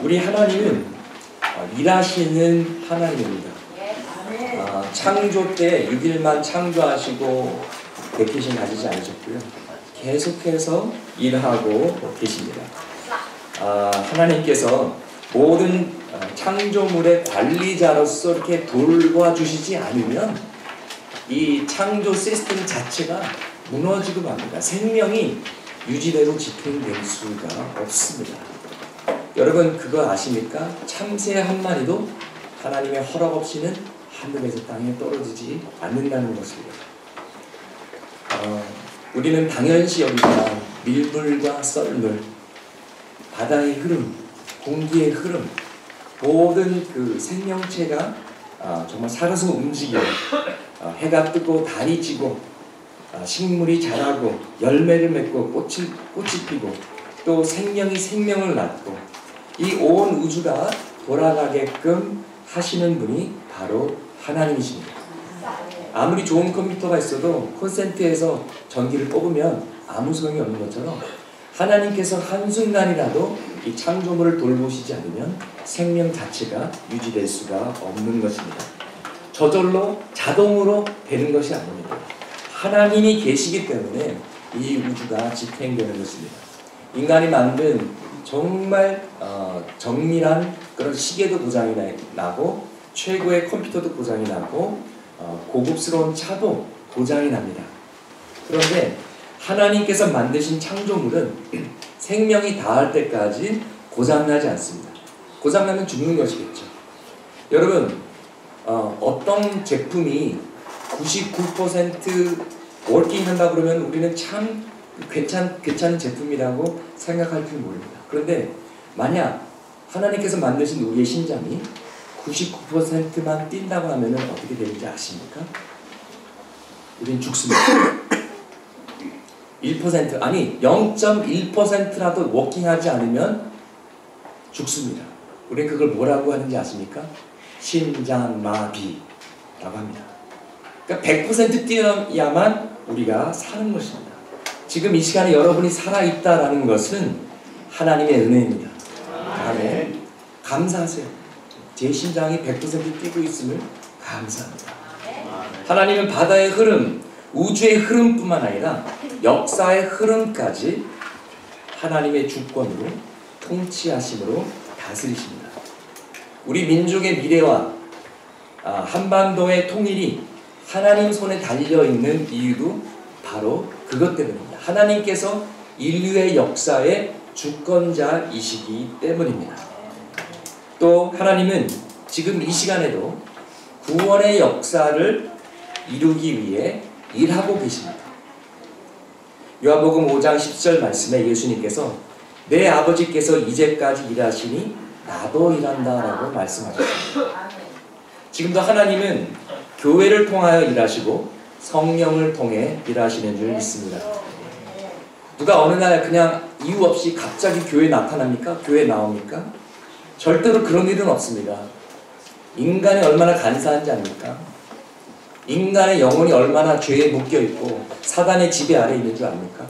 우리 하나님은 일하시는 하나님입니다. 창조 때 6일만 창조하시고 베키신 가지지 않으셨고요. 계속해서 일하고 계십니다. 하나님께서 모든 창조물의 관리자로서 이렇게 돌봐주시지 않으면 이 창조 시스템 자체가 무너지고 맙니다. 생명이 유지되고 집행될 수가 없습니다. 여러분 그거 아십니까? 참새 한 마리도 하나님의 허락 없이는 하늘에서 땅에 떨어지지 않는다는 것입니다. 우리는 당연시 여기지만 밀물과 썰물, 바다의 흐름, 공기의 흐름, 모든 그 생명체가 정말 살아서 움직여 해가 뜨고 달이 지고 식물이 자라고 열매를 맺고 꽃이 피고 또 생명이 생명을 낳고 이 온 우주가 돌아가게끔 하시는 분이 바로 하나님이십니다. 아무리 좋은 컴퓨터가 있어도 콘센트에서 전기를 뽑으면 아무 소용이 없는 것처럼 하나님께서 한순간이라도 이 창조물을 돌보시지 않으면 생명 자체가 유지될 수가 없는 것입니다. 저절로 자동으로 되는 것이 아닙니다. 하나님이 계시기 때문에 이 우주가 집행되는 것입니다. 인간이 만든 정말 정밀한 그런 시계도 고장이 나고 최고의 컴퓨터도 고장이 나고 고급스러운 차도 고장이 납니다. 그런데 하나님께서 만드신 창조물은 생명이 닿을 때까지 고장나지 않습니다. 고장나면 죽는 것이겠죠. 여러분 어떤 제품이 99% 워킹한다 그러면 우리는 참 괜찮은 제품이라고 생각할 줄 모릅니다. 그런데 만약 하나님께서 만드신 우리의 심장이 99%만 뛴다고 하면 어떻게 되는지 아십니까? 우린 죽습니다. 1% 아니 0.1%라도 워킹하지 않으면 죽습니다. 우린 그걸 뭐라고 하는지 아십니까? 심장마비라고 합니다. 그러니까 100% 뛰어야만 우리가 사는 것입니다. 지금 이 시간에 여러분이 살아있다라는 것은 하나님의 은혜입니다. 아멘. 감사하세요. 제 심장이 100% 뛰고 있음을 감사합니다. 하나님은 바다의 흐름, 우주의 흐름뿐만 아니라 역사의 흐름까지 하나님의 주권으로 통치하심으로 다스리십니다. 우리 민족의 미래와 한반도의 통일이 하나님 손에 달려있는 이유도 바로 그것 때문입니다. 하나님께서 인류의 역사의 주권자이시기 때문입니다. 또 하나님은 지금 이 시간에도 구원의 역사를 이루기 위해 일하고 계십니다. 요한복음 5장 10절 말씀에 예수님께서 내 아버지께서 이제까지 일하시니 나도 일한다 라고 말씀하셨습니다. 지금도 하나님은 교회를 통하여 일하시고 성령을 통해 일하시는 줄 믿습니다. 누가 어느 날 그냥 이유 없이 갑자기 교회에 나타납니까? 교회에 나옵니까? 절대로 그런 일은 없습니다. 인간이 얼마나 간사한지 압니까? 인간의 영혼이 얼마나 죄에 묶여있고 사단의 지배 아래에 있는 줄 압니까?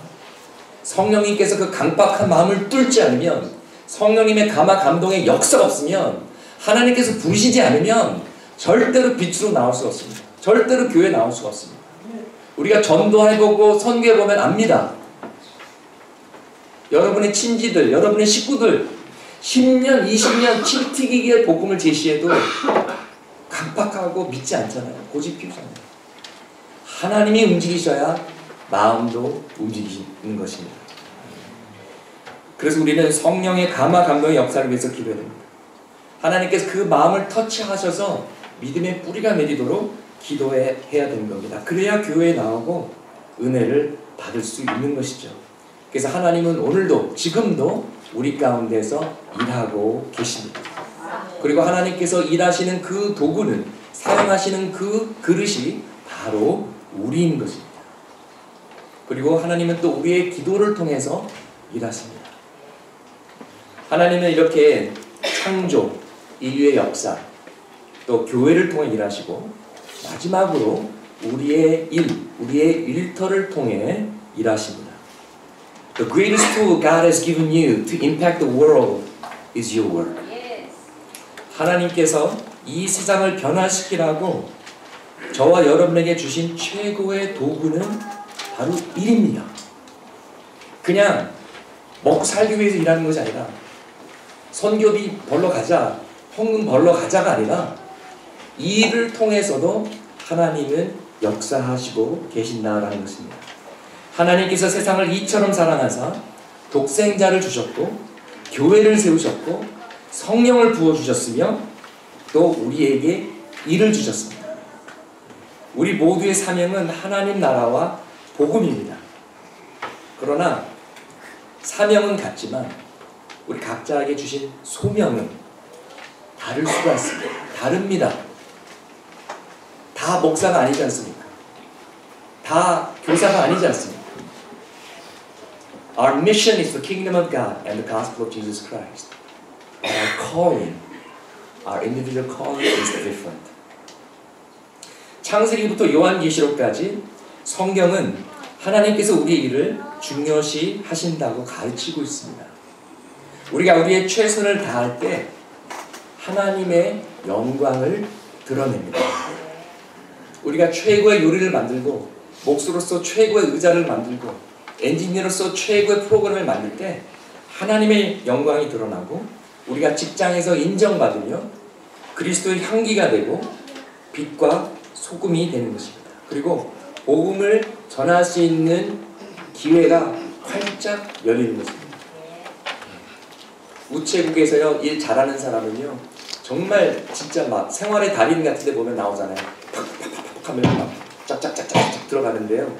성령님께서 그 강박한 마음을 뚫지 않으면, 성령님의 감화 감동의 역사가 없으면, 하나님께서 부르시지 않으면 절대로 빛으로 나올 수가 없습니다. 절대로 교회에 나올 수가 없습니다. 우리가 전도해보고 선교해보면 압니다. 여러분의 친지들, 여러분의 식구들 10년, 20년 칠튀기기의 복음을 제시해도 강박하고 믿지 않잖아요. 고집 피우잖아요. 하나님이 움직이셔야 마음도 움직이는 것입니다. 그래서 우리는 성령의 감화 감동의 역사를 위해서 기도해야 됩니다. 하나님께서 그 마음을 터치하셔서 믿음의 뿌리가 내리도록 기도해야 되는 겁니다. 그래야 교회에 나오고 은혜를 받을 수 있는 것이죠. 그래서 하나님은 오늘도 지금도 우리 가운데서 일하고 계십니다. 그리고 하나님께서 일하시는 그 도구는, 사용하시는 그 그릇이 바로 우리인 것입니다. 그리고 하나님은 또 우리의 기도를 통해서 일하십니다. 하나님은 이렇게 창조, 인류의 역사, 또 교회를 통해 일하시고 마지막으로 우리의 일터를 통해 일하십니다. The greatest tool God has given you to impact the world is your work. 하나님께서 이 세상을 변화시키라고 저와 여러분에게 주신 최고의 도구는 바로 일입니다. 그냥 먹고 살기 위해서 일하는 것이 아니라 선교비 벌러 가자, 헌금 벌러 가자가 아니라 이 일을 통해서도 하나님은 역사하시고 계신다라는 것입니다. 하나님께서 세상을 이처럼 사랑하사 독생자를 주셨고 교회를 세우셨고 성령을 부어주셨으며 또 우리에게 일을 주셨습니다. 우리 모두의 사명은 하나님 나라와 복음입니다. 그러나 사명은 같지만 우리 각자에게 주신 소명은 다를 수가 있습니다. 다릅니다. 다 목사가 아니지 않습니까? 다 교사가 아니지 않습니까? Our mission is the kingdom of God and the gospel of Jesus Christ. But our calling, our individual calling is different. 창세기부터 요한계시록까지 성경은 하나님께서 우리의 일을 중요시 하신다고 가르치고 있습니다. 우리가 우리의 최선을 다할 때 하나님의 영광을 드러냅니다. 우리가 최고의 요리를 만들고 목수로서 최고의 의자를 만들고 엔지니어로서 최고의 프로그램을 만들 때 하나님의 영광이 드러나고 우리가 직장에서 인정받으며 그리스도의 향기가 되고 빛과 소금이 되는 것입니다. 그리고 복음을 전할 수 있는 기회가 활짝 열리는 것입니다. 우체국에서요 일 잘하는 사람은요 정말 진짜 막 생활의 달인 같은 데 보면 나오잖아요. 팍팍팍팍 하면 막 쫙쫙쫙쫙 들어가는데요.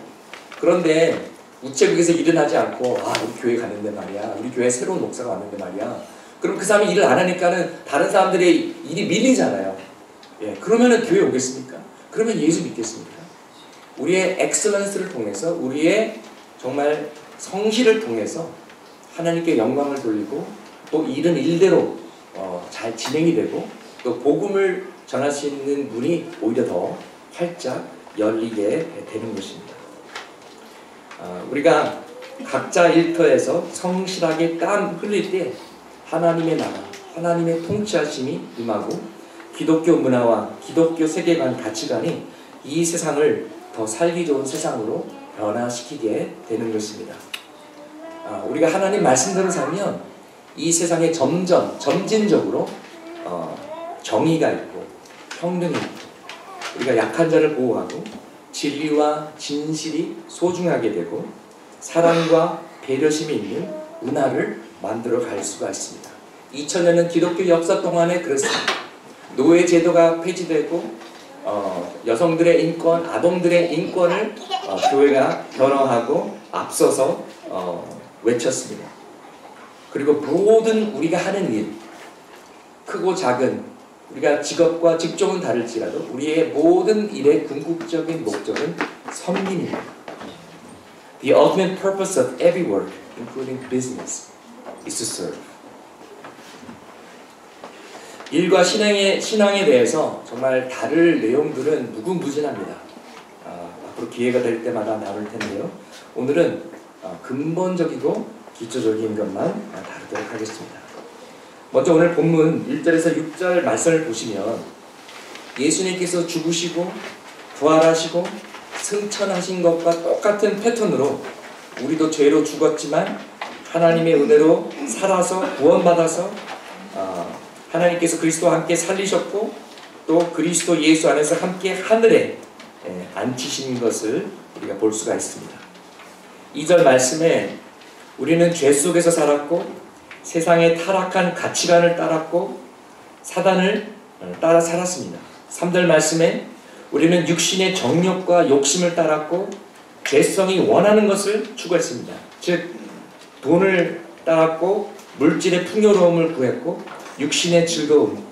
그런데 우체국에서 일은 하지 않고 우리 교회 갔는데 말이야, 우리 교회 새로운 목사가 왔는데 말이야, 그럼 그 사람이 일을 안 하니까는 다른 사람들의 일이 밀리잖아요. 예, 그러면은 교회 오겠습니까? 그러면 예수 믿겠습니까? 우리의 엑셀런스를 통해서 우리의 정말 성실을 통해서 하나님께 영광을 돌리고 또 일은 일대로 잘 진행이 되고 또 복음을 전할 수 있는 문이 오히려 더 활짝 열리게 되는 것입니다. 우리가 각자 일터에서 성실하게 땀 흘릴 때 하나님의 나라, 하나님의 통치하심이 임하고 기독교 문화와 기독교 세계관, 가치관이 이 세상을 더 살기 좋은 세상으로 변화시키게 되는 것입니다. 우리가 하나님 말씀대로 살면 이 세상에 점진적으로 정의가 있고 평등이 있고 우리가 약한 자를 보호하고 진리와 진실이 소중하게 되고 사랑과 배려심이 있는 문화를 만들어 갈 수가 있습니다. 2000년은 기독교 역사 동안에 그렇습니다. 노예 제도가 폐지되고 여성들의 인권, 아동들의 인권을 교회가 변화하고 앞서서 외쳤습니다. 그리고 모든 우리가 하는 일, 크고 작은 우리가 직업과 직종은 다를지라도 우리의 모든 일의 궁극적인 목적은 섬김입니다. The ultimate purpose of every work, including business, is to serve. 일과 신앙에 대해서 정말 다룰 내용들은 무궁무진합니다. 앞으로 기회가 될 때마다 나눌 텐데요. 오늘은 근본적이고 기초적인 것만 다루도록 하겠습니다. 먼저 오늘 본문 1절에서 6절 말씀을 보시면 예수님께서 죽으시고 부활하시고 승천하신 것과 똑같은 패턴으로 우리도 죄로 죽었지만 하나님의 은혜로 살아서 구원받아서 하나님께서 그리스도와 함께 살리셨고 또 그리스도 예수 안에서 함께 하늘에 앉히신 것을 우리가 볼 수가 있습니다. 2절 말씀에 우리는 죄 속에서 살았고 세상의 타락한 가치관을 따랐고 사단을 따라 살았습니다. 3절 말씀에 우리는 육신의 정욕과 욕심을 따랐고 죄성이 원하는 것을 추구했습니다. 즉 돈을 따랐고 물질의 풍요로움을 구했고 육신의 즐거움,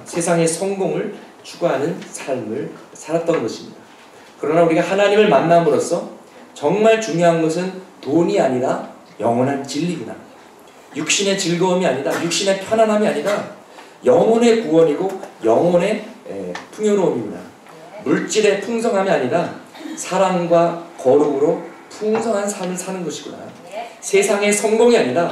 세상의 성공을 추구하는 삶을 살았던 것입니다. 그러나 우리가 하나님을 만남으로써 정말 중요한 것은 돈이 아니라 영원한 진리구나. 육신의 즐거움이 아니라 육신의 편안함이 아니라 영혼의 구원이고 영혼의 풍요로움이구나. 물질의 풍성함이 아니라 사랑과 거룩으로 풍성한 삶을 사는 것이구나. 세상의 성공이 아니라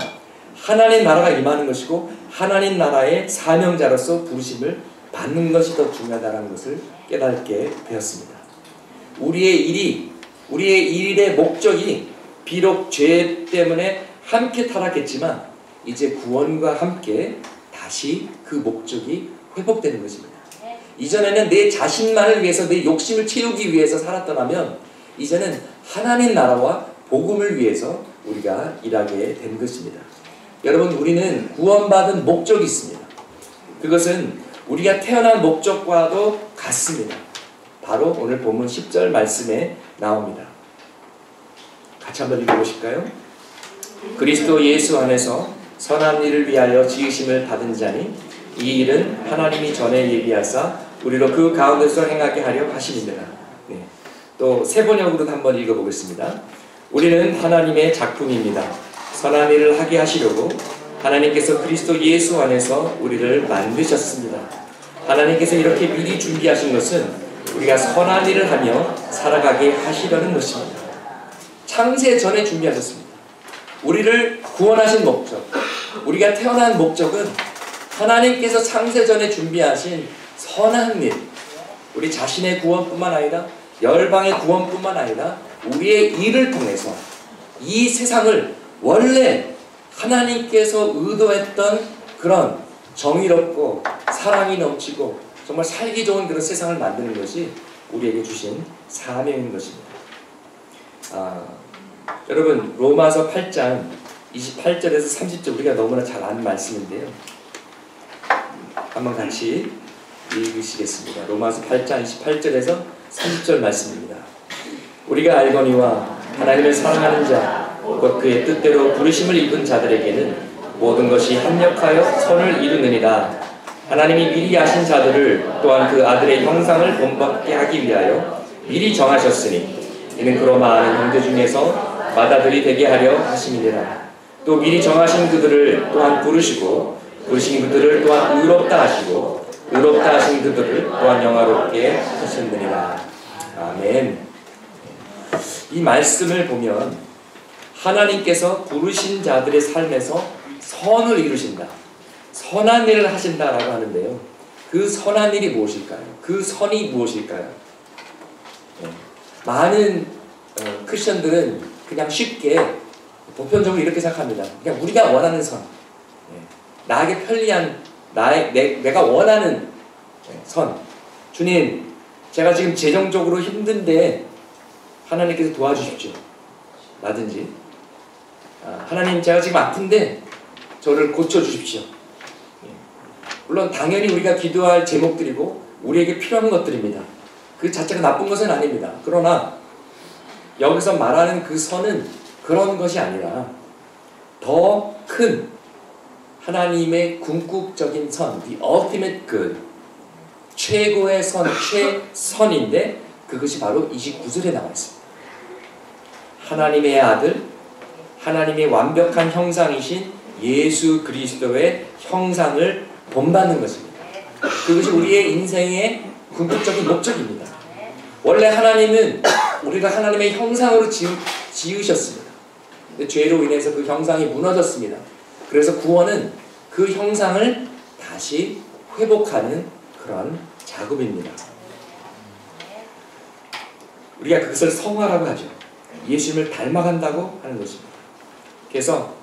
하나님 나라가 임하는 것이고 하나님 나라의 사명자로서 부르심을 받는 것이 더 중요하다는 것을 깨닫게 되었습니다. 우리의 일의 목적이 비록 죄 때문에 함께 타락했지만 이제 구원과 함께 다시 그 목적이 회복되는 것입니다. 이전에는 내 자신만을 위해서 내 욕심을 채우기 위해서 살았더라면 이제는 하나님 나라와 복음을 위해서 우리가 일하게 된 것입니다. 여러분, 우리는 구원받은 목적이 있습니다. 그것은 우리가 태어난 목적과도 같습니다. 바로 오늘 본문 10절 말씀에 나옵니다. 같이 한번 읽어보실까요? 그리스도 예수 안에서 선한 일을 위하여 지으심을 받은 자니 이 일은 하나님이 전에 예비하사 우리로 그 가운데서 행하게 하려 하심이니라. 네. 또 세번역으로도 한번 읽어보겠습니다. 우리는 하나님의 작품입니다. 선한 일을 하게 하시려고 하나님께서 그리스도 예수 안에서 우리를 만드셨습니다. 하나님께서 이렇게 미리 준비하신 것은 우리가 선한 일을 하며 살아가게 하시려는 것입니다. 창세 전에 준비하셨습니다. 우리를 구원하신 목적, 우리가 태어난 목적은 하나님께서 창세 전에 준비하신 선한 일, 우리 자신의 구원뿐만 아니라 열방의 구원뿐만 아니라 우리의 일을 통해서 이 세상을 원래 하나님께서 의도했던 그런 정의롭고 사랑이 넘치고 정말 살기 좋은 그런 세상을 만드는 것이 우리에게 주신 사명인 것입니다. 여러분, 로마서 8장 28절에서 30절 우리가 너무나 잘 아는 말씀인데요. 한번 같이 읽으시겠습니다. 로마서 8장 28절에서 30절 말씀입니다. 우리가 알거니와 하나님을 사랑하는 자, 곧 그의 뜻대로 부르심을 입은 자들에게는 모든 것이 합력하여 선을 이루느니라. 하나님이 미리 아신 자들을 또한 그 아들의 형상을 본받게 하기 위하여 미리 정하셨으니 이는 그로 많은 형제 중에서 맏아들이 되게 하려 하심이니라. 또 미리 정하신 그들을 또한 부르시고 부르신 그들을 또한 의롭다 하시고 의롭다 하신 그들을 또한 영화롭게 하셨느니라. 아멘. 이 말씀을 보면 하나님께서 부르신 자들의 삶에서 선을 이루신다, 선한 일을 하신다라고 하는데요. 그 선한 일이 무엇일까요? 그 선이 무엇일까요? 많은 크리스천들은 그냥 쉽게 보편적으로 이렇게 생각합니다. 그냥 우리가 원하는 선, 나에게 편리한 내가 원하는 선. 주님, 제가 지금 재정적으로 힘든데 하나님께서 도와주십시오. 라든지 하나님, 제가 지금 아픈데 저를 고쳐주십시오. 물론 당연히 우리가 기도할 제목들이고 우리에게 필요한 것들입니다. 그 자체가 나쁜 것은 아닙니다. 그러나 여기서 말하는 그 선은 그런 것이 아니라 더 큰 하나님의 궁극적인 선, the ultimate good, 최고의 선, 최선인데 그것이 바로 29절에 나와 있습니다. 하나님의 아들, 하나님의 완벽한 형상이신 예수 그리스도의 형상을 본받는 것입니다. 그것이 우리의 인생의 궁극적인 목적입니다. 원래 하나님은 우리가 하나님의 형상으로 지으셨습니다. 근데 죄로 인해서 그 형상이 무너졌습니다. 그래서 구원은 그 형상을 다시 회복하는 그런 작업입니다. 우리가 그것을 성화라고 하죠. 예수님을 닮아간다고 하는 것입니다. 그래서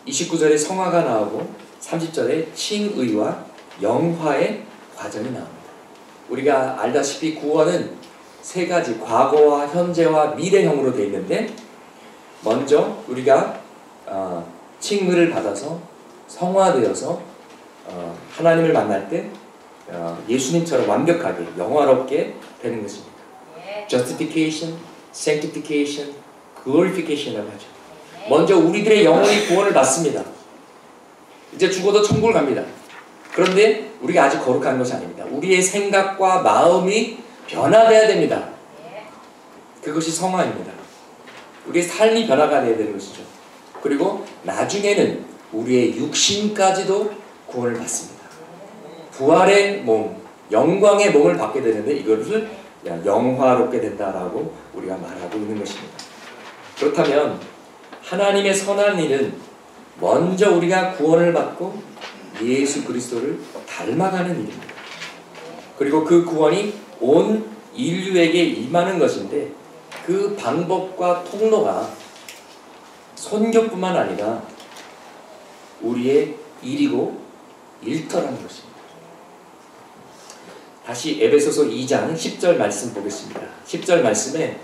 29절에 성화가 나오고 30절에 칭의와 영화의 과정이 나옵니다. 우리가 알다시피 구원은 세 가지, 과거와 현재와 미래형으로 되어 있는데 먼저 우리가 칭의를 받아서 성화되어서 하나님을 만날 때 예수님처럼 완벽하게 영화롭게 되는 것입니다. Justification, Sanctification, Glorification이라고 하죠. 먼저 우리들의 영혼이 구원을 받습니다. 이제 죽어도 천국을 갑니다. 그런데 우리가 아직 거룩한 것이 아닙니다. 우리의 생각과 마음이 변화되어야 됩니다. 그것이 성화입니다. 우리의 삶이 변화가 되어야 되는 것이죠. 그리고 나중에는 우리의 육신까지도 구원을 받습니다. 부활의 몸, 영광의 몸을 받게 되는데 이것을 영화롭게 된다라고 우리가 말하고 있는 것입니다. 그렇다면 하나님의 선한 일은 먼저 우리가 구원을 받고 예수 그리스도를 닮아가는 일입니다. 그리고 그 구원이 온 인류에게 임하는 것인데 그 방법과 통로가 선교뿐만 아니라 우리의 일이고 일터라는 것입니다. 다시 에베소서 2장 10절 말씀 보겠습니다. 10절 말씀에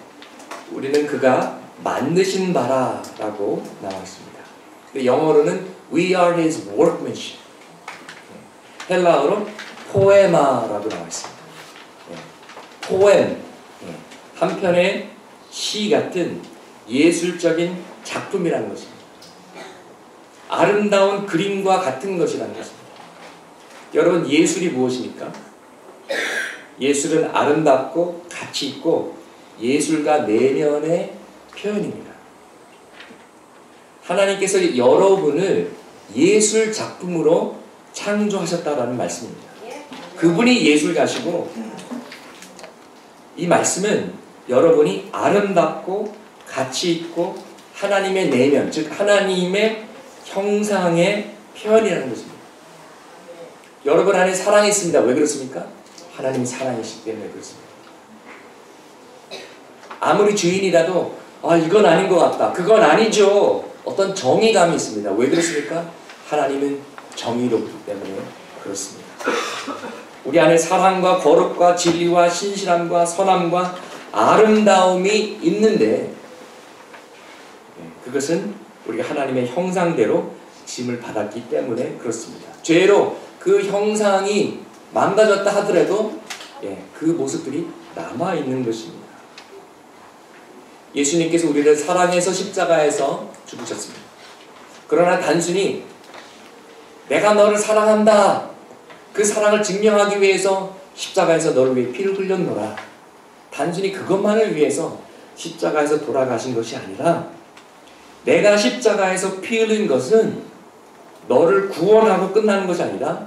우리는 그가 만드신 바라 라고 나와 있습니다. 영어로는 We are His workmanship, 헬라어로 포에마라고 나와 있습니다. 포엠, 한편의 시 같은 예술적인 작품이라는 것입니다. 아름다운 그림과 같은 것이라는 것입니다. 여러분, 예술이 무엇입니까? 예술은 아름답고 가치 있고 예술가 내면의 표현입니다. 하나님께서 여러분을 예술 작품으로 창조하셨다라는 말씀입니다. 그분이 예술가시고 이 말씀은 여러분이 아름답고 가치 있고 하나님의 내면, 즉 하나님의 형상의 표현이라는 것입니다. 여러분 안에 사랑이 있습니다. 왜 그렇습니까? 하나님이 사랑이시기 때문에 그렇습니다. 아무리 주인이라도 이건 아닌 것 같다, 그건 아니죠, 어떤 정의감이 있습니다. 왜 그렇습니까? 하나님은 정의롭기 때문에 그렇습니다. 우리 안에 사랑과 거룩과 진리와 신실함과 선함과 아름다움이 있는데 그것은 우리가 하나님의 형상대로 짐을 받았기 때문에 그렇습니다. 죄로 그 형상이 망가졌다 하더라도 그 모습들이 남아있는 것입니다. 예수님께서 우리를 사랑해서 십자가에서 죽으셨습니다. 그러나 단순히 내가 너를 사랑한다, 그 사랑을 증명하기 위해서 십자가에서 너를 위해 피를 흘렸노라, 단순히 그것만을 위해서 십자가에서 돌아가신 것이 아니라 내가 십자가에서 피 흘린 것은 너를 구원하고 끝나는 것이 아니라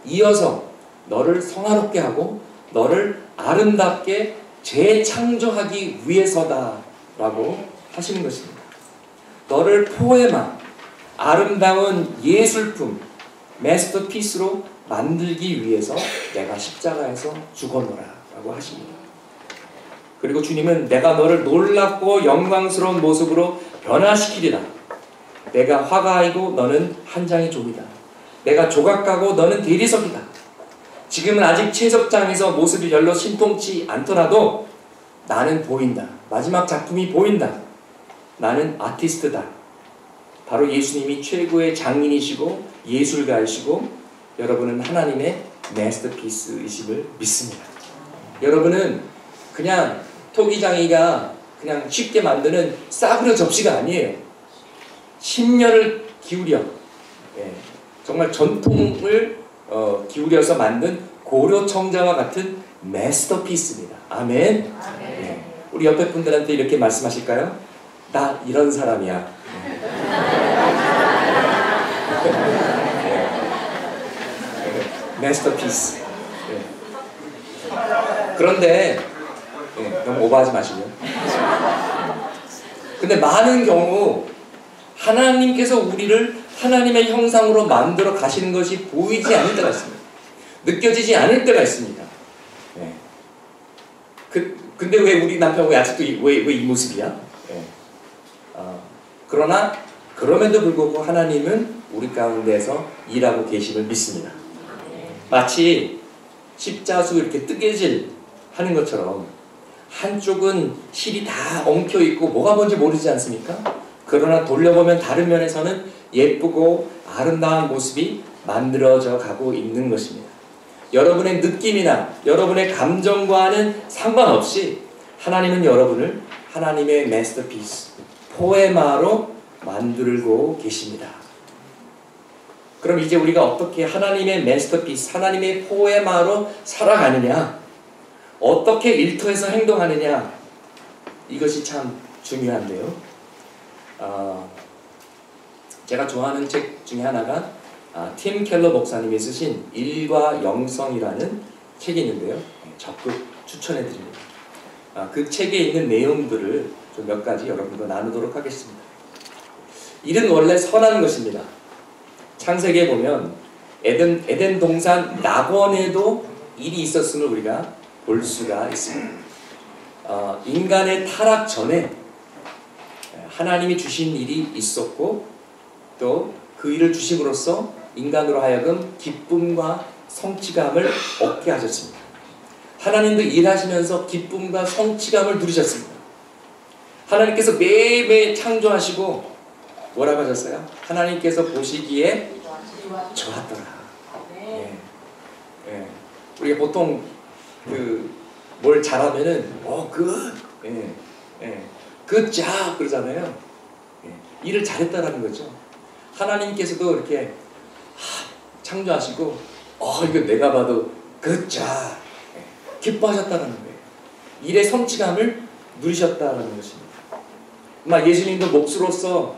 이어서 너를 성화롭게 하고 너를 아름답게 재창조하기 위해서다라고 하시는 것입니다. 너를 포에마, 아름다운 예술품, 마스터피스로 만들기 위해서 내가 십자가에서 죽었노라라고 하십니다. 그리고 주님은 내가 너를 놀랍고 영광스러운 모습으로 변화시키리라. 내가 화가이고 너는 한 장의 종이다. 내가 조각가고 너는 대리석이다. 지금은 아직 채석장에서 모습이 별로 신통치 않더라도 나는 보인다. 마지막 작품이 보인다. 나는 아티스트다. 바로 예수님이 최고의 장인이시고 예술가이시고 여러분은 하나님의 마스터피스이심을 믿습니다. 여러분은 그냥 토기장이가 그냥 쉽게 만드는 싸구려 접시가 아니에요. 10년을 기울여 정말 전통을 기울여서 만든 고려청자와 같은 마스터피스입니다. 아멘. 우리 옆에 분들한테 이렇게 말씀하실까요? 나 이런 사람이야. 마스터피스. 그런데 너무 오버하지 마시고요. 근데 많은 경우 하나님께서 우리를 하나님의 형상으로 만들어 가시는 것이 보이지 않을 때가 있습니다. 느껴지지 않을 때가 있습니다. 근데 왜 우리 남편 왜 아직도 왜 이 모습이야? 그러나 그럼에도 불구하고 하나님은 우리 가운데서 일하고 계심을 믿습니다. 마치 십자수 이렇게 뜨개질 하는 것처럼 한쪽은 실이 다 엉켜있고 뭐가 뭔지 모르지 않습니까? 그러나 돌려보면 다른 면에서는 예쁘고 아름다운 모습이 만들어져 가고 있는 것입니다. 여러분의 느낌이나 여러분의 감정과는 상관없이 하나님은 여러분을 하나님의 마스터피스, 포에마로 만들고 계십니다. 그럼 이제 우리가 어떻게 하나님의 마스터피스, 하나님의 포에마로 살아가느냐, 어떻게 일터에서 행동하느냐, 이것이 참 중요한데요. 제가 좋아하는 책 중에 하나가 팀 켈러 목사님이 쓰신 일과 영성이라는 책이 있는데요. 적극 추천해드립니다. 그 책에 있는 내용들을 좀 몇 가지 여러분과 나누도록 하겠습니다. 일은 원래 선한 것입니다. 창세기에 보면 에덴 동산 낙원에도 일이 있었음을 우리가 볼 수가 있습니다. 인간의 타락 전에 하나님이 주신 일이 있었고 또 그 일을 주심으로써 인간으로 하여금 기쁨과 성취감을 얻게 하셨습니다. 하나님도 일하시면서 기쁨과 성취감을 누리셨습니다. 하나님께서 매일매일 창조하시고 뭐라고 하셨어요? 하나님께서 보시기에 좋았더라. 예. 예. 우리가 보통 뭘 잘하면은 굿잡 그러잖아요. 예. 일을 잘했다라는 거죠. 하나님께서도 이렇게 창조하시고 이거 내가 봐도 굿잡 기뻐하셨다는 거예요. 일의 성취감을 누리셨다는 것입니다. 막 예수님도 몫으로서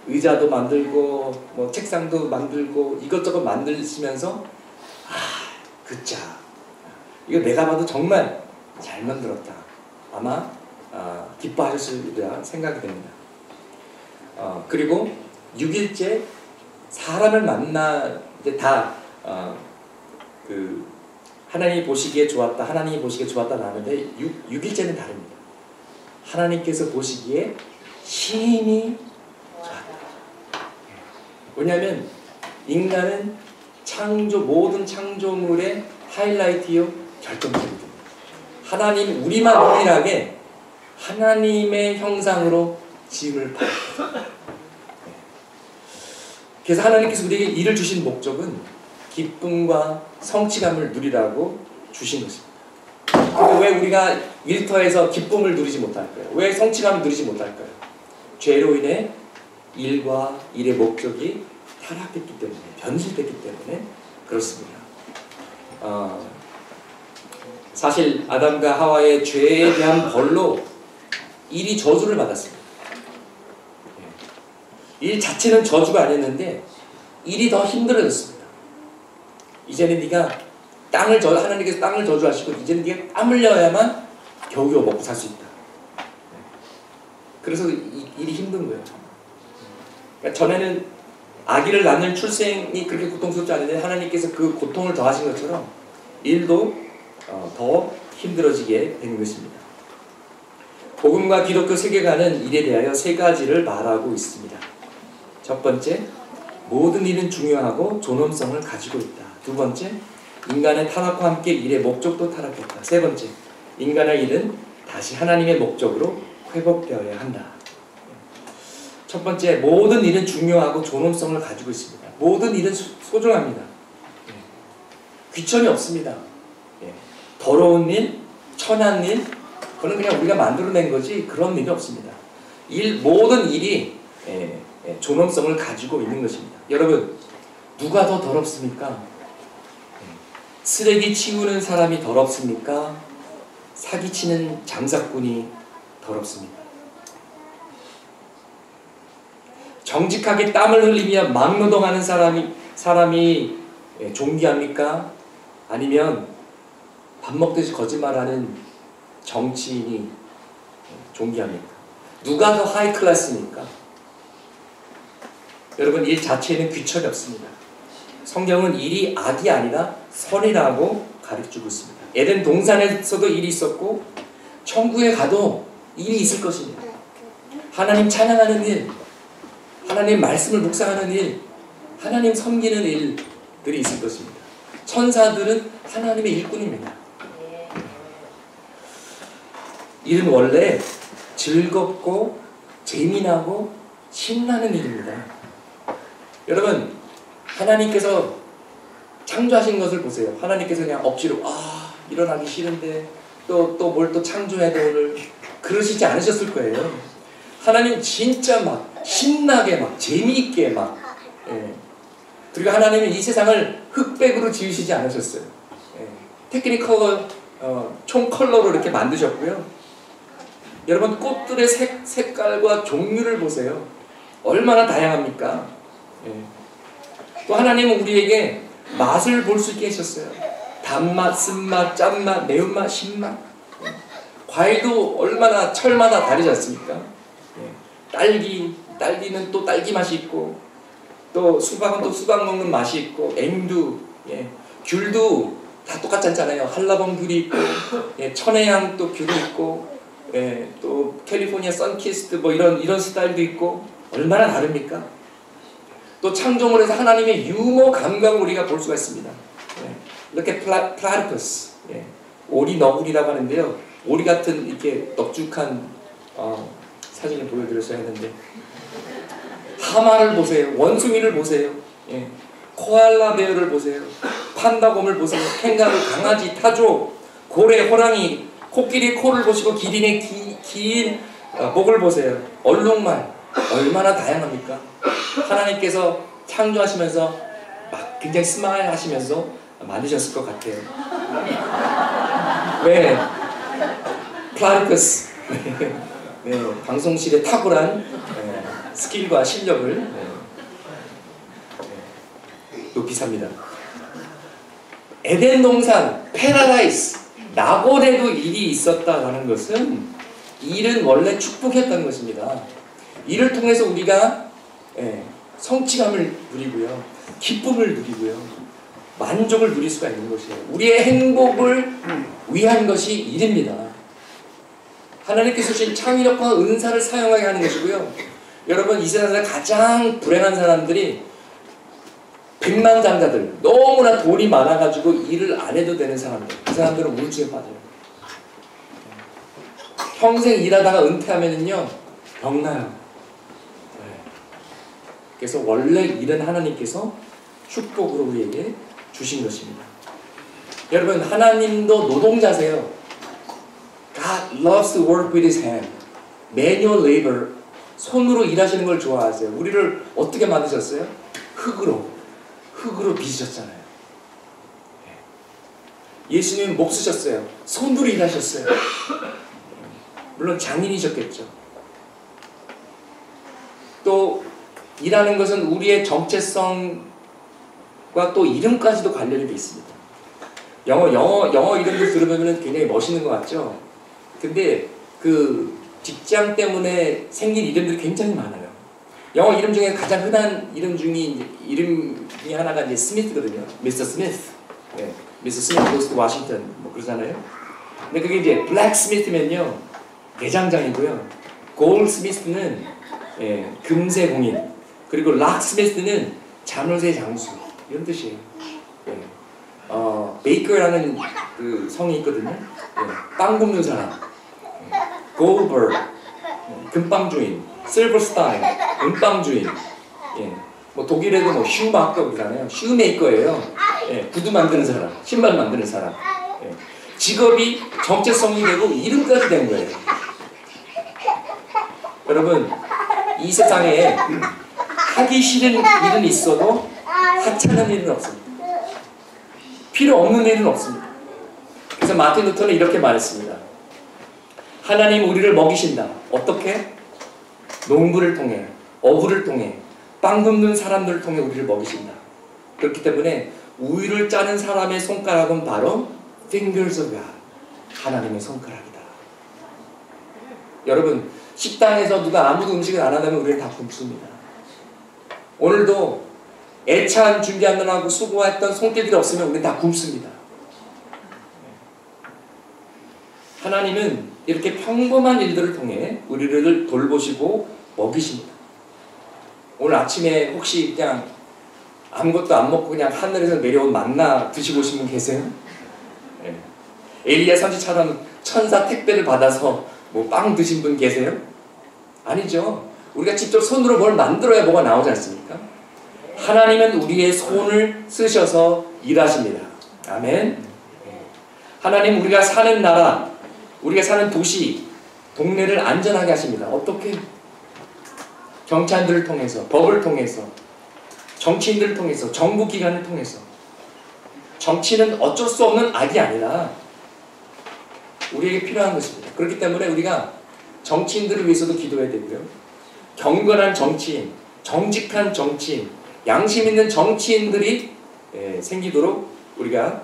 의자도 만들고 뭐 책상도 만들고 이것저것 만드시면서 굿잡 이거 내가 봐도 정말 잘 만들었다. 아마 기뻐하셨으리라 생각이 됩니다. 그리고 6일째 사람을 만나 이제 다 하나님이 보시기에 좋았다. 하나님이 보시기에 좋았다 나는데 6일째는 다릅니다. 하나님께서 보시기에 심히 좋았다. 왜냐하면 인간은 모든 창조물의 하이라이트요 결정적입니다. 하나님 우리만 유일하게 하나님의 형상으로 지음을 받았다. 그래서 하나님께서 우리에게 일을 주신 목적은 기쁨과 성취감을 누리라고 주신 것입니다. 근데 왜 우리가 일터에서 기쁨을 누리지 못할까요? 왜 성취감을 누리지 못할까요? 죄로 인해 일과 일의 목적이 타락했기 때문에, 변질됐기 때문에 그렇습니다. 사실 아담과 하와의 죄에 대한 벌로 일이 저주를 받았습니다. 일 자체는 저주가 아니었는데 일이 더 힘들어졌습니다. 이제는 네가 하나님께서 땅을 저주하시고 이제는 네가 땀 흘려야만 겨우겨우 먹고 살 수 있다. 그래서 일이 힘든 거예요. 그러니까 전에는 아기를 낳는 출생이 그렇게 고통스럽지 않은데 하나님께서 그 고통을 더하신 것처럼 일도 더 힘들어지게 된 것입니다. 복음과 기독교 세계관은 일에 대하여 세 가지를 말하고 있습니다. 첫 번째, 모든 일은 중요하고 존엄성을 가지고 있다. 두 번째, 인간의 타락과 함께 일의 목적도 타락했다. 세 번째, 인간의 일은 다시 하나님의 목적으로 회복되어야 한다. 첫 번째, 모든 일은 중요하고 존엄성을 가지고 있습니다. 모든 일은 소중합니다. 귀천이 없습니다. 더러운 일, 천한 일, 그건 그냥 우리가 만들어낸 거지 그런 일이 없습니다. 모든 일이 존엄성을 가지고 있는 것입니다. 여러분, 누가 더 더럽습니까? 쓰레기 치우는 사람이 더럽습니까? 사기치는 장사꾼이 더럽습니까? 정직하게 땀을 흘리며 막노동하는 사람이 존귀합니까? 아니면 밥 먹듯이 거짓말하는 정치인이 존귀합니까? 누가 더 하이 클래스입니까? 여러분, 일 자체에는 귀천이 없습니다. 성경은 일이 악이 아니라 선이라고 가르쳐주고 있습니다. 에덴 동산에서도 일이 있었고 천국에 가도 일이 있을 것입니다. 하나님 찬양하는 일, 하나님 말씀을 묵상하는 일, 하나님 섬기는 일들이 있을 것입니다. 천사들은 하나님의 일꾼입니다. 일은 원래 즐겁고 재미나고 신나는 일입니다. 여러분, 하나님께서 창조하신 것을 보세요. 하나님께서 그냥 억지로 일어나기 싫은데 또 뭘 또 창조해야 돼 오늘 그러시지 않으셨을 거예요. 하나님 진짜 막 신나게 막 재미있게 막 그리고 하나님은 이 세상을 흑백으로 지으시지 않으셨어요. 테크니컬러 총 컬러로 이렇게 만드셨고요. 여러분, 꽃들의 색깔과 종류를 보세요. 얼마나 다양합니까? 또 하나님은 우리에게 맛을 볼 수 있게 하셨어요. 단맛, 쓴맛, 짠맛, 매운맛, 신맛. 과일도 얼마나 철마다 다르지 않습니까? 딸기, 딸기는 또 딸기 맛이 있고, 또 수박은 또 수박 먹는 맛이 있고, 앵두, 예, 귤도 다 똑같지 않잖아요. 한라봉 귤이 있고, 예, 천혜향 또 귤이 있고, 예, 또 캘리포니아 선키스트 뭐 이런 스타일도 있고, 얼마나 다릅니까? 또 창조물에서 하나님의 유머 감각을 우리가 볼 수가 있습니다. 예, 이렇게 플라티퍼스, 예, 오리 너구리라고 하는데요. 오리 같은 이렇게 넙죽한 사진을 보여드렸어야 했는데, 하마를 보세요. 원숭이를 보세요. 예, 코알라 베어를 보세요. 판다곰을 보세요. 캥거루, 강아지, 타조, 고래, 호랑이, 코끼리 코를 보시고 기린의 긴 목을 보세요. 얼룩말, 얼마나 다양합니까? 하나님께서 창조하시면서 막 굉장히 스마일 하시면서 만드셨을 것 같아요. 왜? 플라티퍼스. 네, 방송실에 탁월한 스킬과 실력을 높이 삽니다. 에덴 동산, 패러다이스, 낙원에도 일이 있었다라는 것은 일은 원래 축복이었다는 것입니다. 이를 통해서 우리가 성취감을 누리고요, 기쁨을 누리고요, 만족을 누릴 수가 있는 것이에요. 우리의 행복을 위한 것이 일입니다. 하나님께서 주신 창의력과 은사를 사용하게 하는 것이고요. 여러분, 이 세상에서 가장 불행한 사람들이 백만장자들, 너무나 돈이 많아가지고 일을 안 해도 되는 사람들, 그 사람들은 우울증에 빠져요. 평생 일하다가 은퇴하면은요, 병나요. 그래서 원래 일은 하나님께서 축복으로 우리에게 주신 것입니다. 여러분, 하나님도 노동자세요. God loves to work with his hand. Manual labor. 손으로 일하시는 걸 좋아하세요. 우리를 어떻게 만드셨어요? 흙으로 빚으셨잖아요. 예수님은 목 쓰셨어요. 손으로 일하셨어요. 물론 장인이셨겠죠. 또 일하는 것은 우리의 정체성과 또 이름까지도 관련이 되어 있습니다. 영어 이름도 들으면 굉장히 멋있는 것 같죠? 근데 그 직장 때문에 생긴 이름들이 굉장히 많아요. 영어 이름 중에 가장 흔한 이름이 하나가 이제 스미스거든요. 미스터 스미스. 네. 미스터 스미스 고스 투 워싱턴 뭐 그러잖아요. 근데 그게 이제 블랙 스미스면요, 대장장이고요. 골드 스미스는 금세 공인. 그리고 락 스미스는 자물쇠 장수. 이런 뜻이에요. 베이커라는 그 성이 있거든요. 빵 굽는 사람. 골버드, 금빵 주인. 실버스타인, 은빵 주인. 뭐 독일에도 뭐 슈마커 그러잖아요. 슈메이커예요. 구두 만드는 사람, 신발 만드는 사람. 직업이 정체성이 되고 이름까지 된 거예요. 여러분, 이 세상에 하기 싫은 일은 있어도 하찮은 일은 없습니다. 필요 없는 일은 없습니다. 그래서 마틴 루터는 이렇게 말했습니다. 하나님 우리를 먹이신다. 어떻게? 농부를 통해, 어부를 통해, 빵 굽는 사람들을 통해 우리를 먹이신다. 그렇기 때문에 우유를 짜는 사람의 손가락은 바로 fingers of God, 하나님의 손가락이다. 여러분, 식당에서 누가 아무도 음식을 안 한다면 우리는 다 굶습니다. 오늘도 애찬 준비하느라고 수고했던 손길들이 없으면 우리는 다 굶습니다. 하나님은 이렇게 평범한 일들을 통해 우리를 돌보시고 먹이십니다. 오늘 아침에 혹시 그냥 아무것도 안 먹고 그냥 하늘에서 내려온 만나 드시고 오신 분 계세요? 엘리야 선지처럼 천사 택배를 받아서 뭐 빵 드신 분 계세요? 아니죠. 우리가 직접 손으로 뭘 만들어야 뭐가 나오지 않습니까? 하나님은 우리의 손을 쓰셔서 일하십니다. 아멘. 하나님, 우리가 사는 나라, 우리가 사는 도시, 동네를 안전하게 하십니다. 어떻게? 경찰들을 통해서, 법을 통해서, 정치인들을 통해서, 정부기관을 통해서. 정치는 어쩔 수 없는 악이 아니라 우리에게 필요한 것입니다. 그렇기 때문에 우리가 정치인들을 위해서도 기도해야 되고요. 경건한 정치인, 정직한 정치인, 양심 있는 정치인들이 생기도록 우리가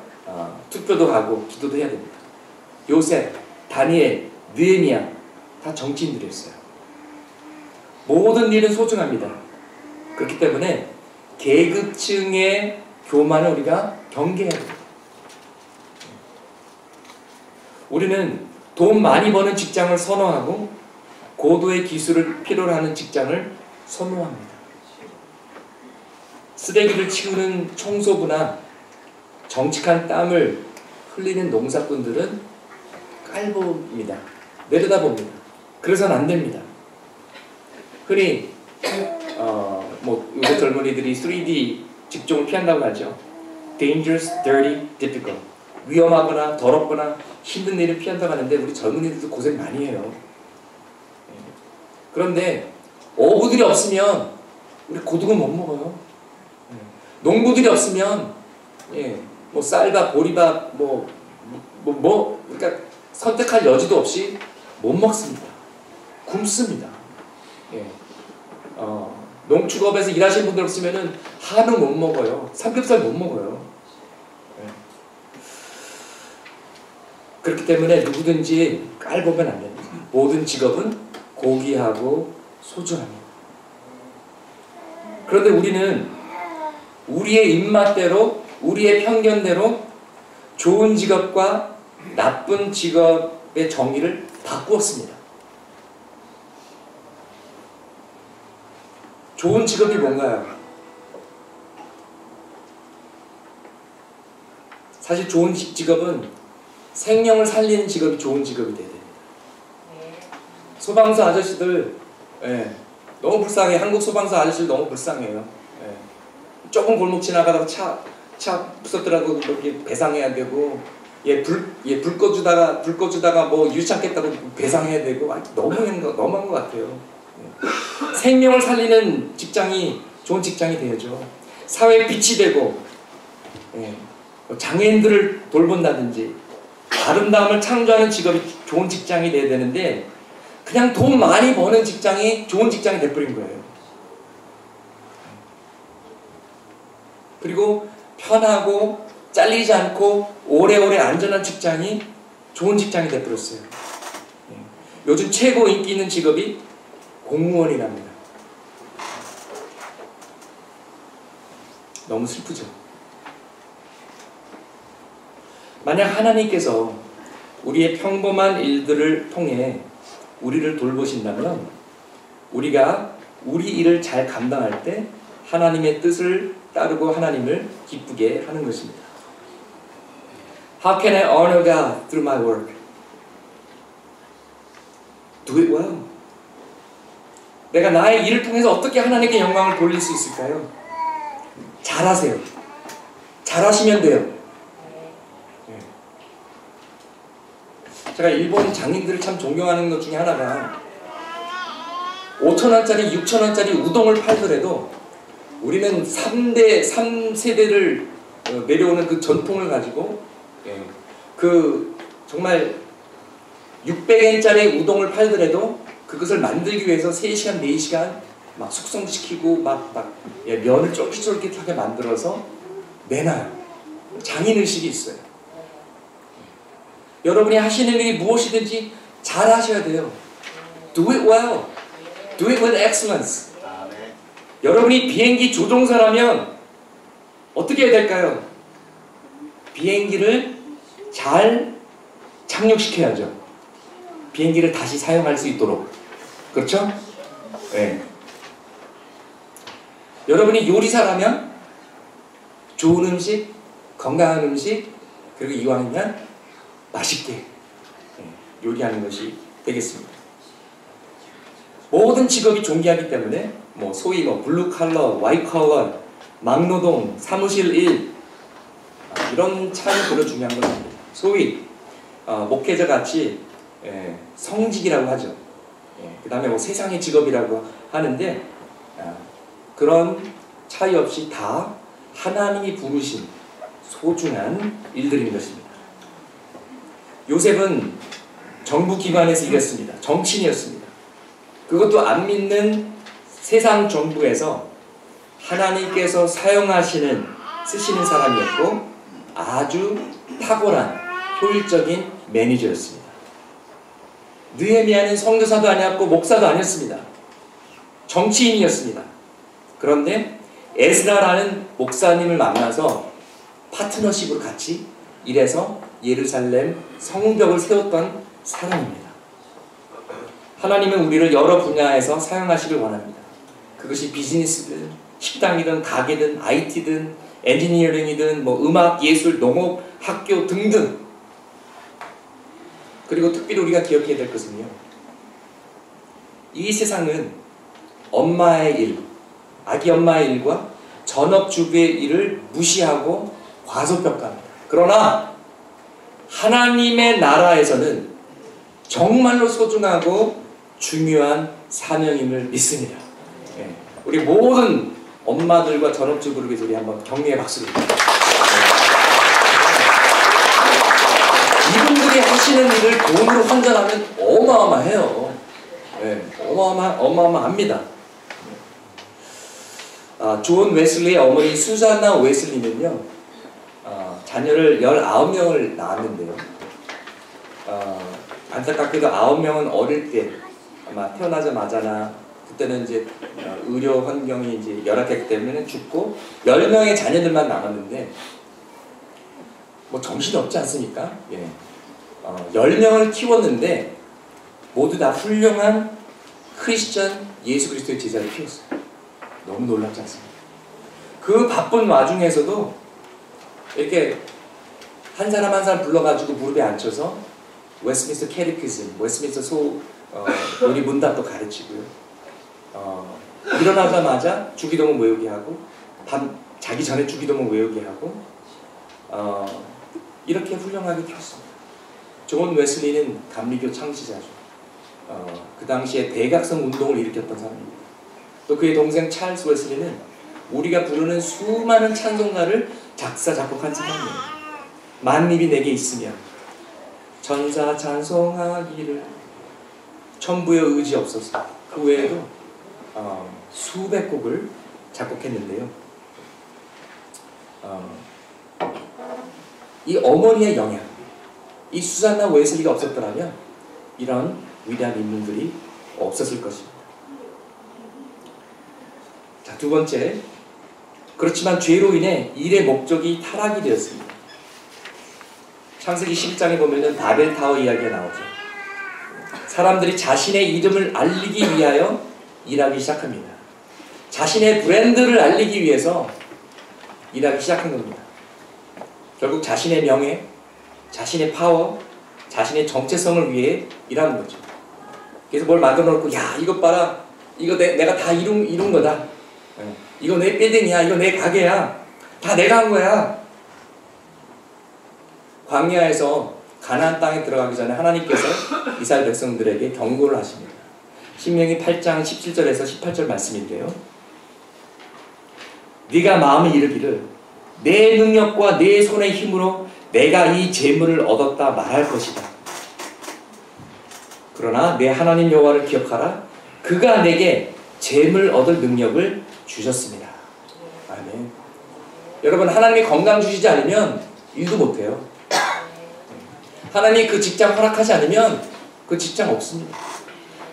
투표도 하고 기도도 해야 됩니다. 요셉, 다니엘, 느헤미야 다 정치인들이었어요. 모든 일은 소중합니다. 그렇기 때문에 계급층의 교만을 우리가 경계해야 됩니다. 우리는 돈 많이 버는 직장을 선호하고 고도의 기술을 필요로 하는 직장을 선호합니다. 쓰레기를 치우는 청소부나 정직한 땀을 흘리는 농사꾼들은 깔봅니다. 내려다봅니다. 그래서는 안 됩니다. 흔히 요새 젊은이들이 3D 직종을 피한다고 하죠. Dangerous, dirty, difficult. 위험하거나 더럽거나 힘든 일을 피한다고 하는데 우리 젊은이들도 고생 많이 해요. 그런데 어부들이 없으면 우리 고등어 못 먹어요. 농부들이 없으면 뭐 쌀밥, 보리밥, 그러니까 선택할 여지도 없이 못 먹습니다. 굶습니다. 농축업에서 일하시는 분들 없으면은 한우 못 먹어요. 삼겹살 못 먹어요. 그렇기 때문에 누구든지 깔보면 안 됩니다. 모든 직업은 고귀하고 소중합니다. 그런데 우리는 우리의 입맛대로, 우리의 편견대로 좋은 직업과 나쁜 직업의 정의를 바꾸었습니다. 좋은 직업이 뭔가요? 사실 좋은 직업은 생명을 살리는 직업이 좋은 직업이 돼야 됩니다. 소방서 아저씨들 너무 불쌍해. 한국 소방서 아저씨들 너무 불쌍해요. 좁은 골목 지나가다가 차 부쉈더라고 이렇게 배상해야 되고 불 꺼주다가 뭐 유치하겠다고 배상해야 되고 너무한 것 같아요. 생명을 살리는 직장이 좋은 직장이 되야죠. 사회에 빛이 되고 장애인들을 돌본다든지 아름다움을 창조하는 직업이 좋은 직장이 돼야 되는데 그냥 돈 많이 버는 직장이 좋은 직장이 돼버린 거예요. 그리고 편하고 잘리지 않고 오래오래 안전한 직장이 좋은 직장이 돼버렸어요. 요즘 최고 인기 있는 직업이 공무원이랍니다. 너무 슬프죠. 만약 하나님께서 우리의 평범한 일들을 통해 우리를 돌보신다면 우리가 우리 일을 잘 감당할 때 하나님의 뜻을 따르고 하나님을 기쁘게 하는 것입니다. How can I honor God through my work? Do it well. 내가 나의 일을 통해서 어떻게 하나님께 영광을 돌릴 수 있을까요? 잘하세요. 잘하시면 돼요. 제가 일본 장인들을 참 존경하는 것 중에 하나가 5,000원짜리, 6,000원짜리 우동을 팔더라도 우리는 3세대를 내려오는 그 전통을 가지고 그 정말 600엔짜리 우동을 팔더라도 그것을 만들기 위해서 3시간, 4시간 막 숙성시키고 면을 쫄깃쫄깃하게 만들어서 내놔요. 장인의식이 있어요. 여러분이 하시는 일이 무엇이든지 잘 하셔야 돼요. Do it well. Do it with excellence. 여러분이 비행기 조종사라면 어떻게 해야 될까요? 비행기를 잘 착륙시켜야죠. 비행기를 다시 사용할 수 있도록. 그렇죠? 네. 여러분이 요리사라면 좋은 음식, 건강한 음식, 그리고 이왕이면 맛있게 요리하는 것이 되겠습니다. 모든 직업이 존귀하기 때문에 소위 블루 칼러, 화이트 칼러, 막노동, 사무실 일 이런 차이 별로 중요한 건 아닙니다. 소위 목회자 같이 성직이라고 하죠. 그 다음에 세상의 직업이라고 하는데 그런 차이 없이 다 하나님이 부르신 소중한 일들인 것입니다. 요셉은 정부기관에서 일했습니다. 정치인이었습니다. 그것도 안 믿는 세상 정부에서 하나님께서 쓰시는 사람이었고 아주 탁월한 효율적인 매니저였습니다. 느헤미야는 선교사도 아니었고 목사도 아니었습니다. 정치인이었습니다. 그런데 에스라라는 목사님을 만나서 파트너십으로 같이 일해서 예루살렘 성벽을 세웠던 사람입니다. 하나님은 우리를 여러 분야에서 사용하시길 원합니다. 그것이 비즈니스든 식당이든 가게든 IT든 엔지니어링이든 뭐 음악, 예술, 농업, 학교 등등. 그리고 특별히 우리가 기억해야 될 것은요, 이 세상은 엄마의 일, 아기 엄마의 일과 전업주부의 일을 무시하고 과소평가합니다. 그러나 하나님의 나라에서는 정말로 소중하고 중요한 사명임을 믿습니다. 예. 우리 모든 엄마들과 전업주부를 위해서 우리 한번 격려의 박수를 드립니다. 이분들이 하시는 일을 돈으로 환전하면 어마어마해요. 예. 어마어마합니다. 존 웨슬리의 어머니 수잔나 웨슬리는요, 자녀를 19명을 낳았는데요. 안타깝게도 9명은 어릴 때 아마 태어나자마자나 그때는 이제 의료 환경이 이제 열악했기 때문에 죽고 10명의 자녀들만 남았는데 뭐 정신이 없지 않습니까? 예. 10명을 키웠는데 모두 다 훌륭한 크리스천 예수 그리스도의 제자를 키웠어요. 너무 놀랍지 않습니까? 그 바쁜 와중에서도 이렇게 한 사람 한 사람 불러가지고 무릎에 앉혀서 웨스트민스터 캐티키즘, 웨스트민스터 우리 문답도 가르치고요. 일어나자마자 주기도문 외우게 하고, 자기 전에 주기도문 외우게 하고, 이렇게 훌륭하게 키웠습니다. 존 웨슬리는 감리교 창시자죠. 그 당시에 대각성 운동을 일으켰던 사람입니다. 또 그의 동생 찰스 웨슬리는 우리가 부르는 수많은 찬송가를 작사 작곡한 사람이에요. 만입이 내게 있으면 전사 찬송하기를 천부의 의지 없어서 그 외에도 수백 곡을 작곡했는데요. 이 어머니의 영향, 이 수잔나 웨슬리가 없었더라면 이런 위대한 인물들이 없었을 것입니다. 자, 두 번째, 그렇지만 죄로 인해 일의 목적이 타락이 되었습니다. 창세기 11장에 보면은 바벨타워 이야기가 나오죠. 사람들이 자신의 이름을 알리기 위하여 일하기 시작합니다. 자신의 브랜드를 알리기 위해서 일하기 시작한 겁니다. 결국 자신의 명예, 자신의 파워, 자신의 정체성을 위해 일하는 거죠. 그래서 뭘 만들어 놓고, 야, 이것 봐라, 이거 내가 다 이룬 거다. 이거 내 빌딩이야, 이거 내 가게야, 다 내가 한 거야. 광야에서 가나안 땅에 들어가기 전에 하나님께서 이스라엘 백성들에게 경고를 하십니다. 신명기 8장 17절에서 18절 말씀인데요. 네가 마음에 이르기를 내 능력과 내 손의 힘으로 내가 이 재물을 얻었다 말할 것이다. 그러나 내 하나님 여호와를 기억하라. 그가 내게 재물 얻을 능력을 주셨습니다. 아멘. 여러분, 하나님이 건강 주시지 않으면 일도 못해요. 하나님이 그 직장 허락하지 않으면 그 직장 없습니다.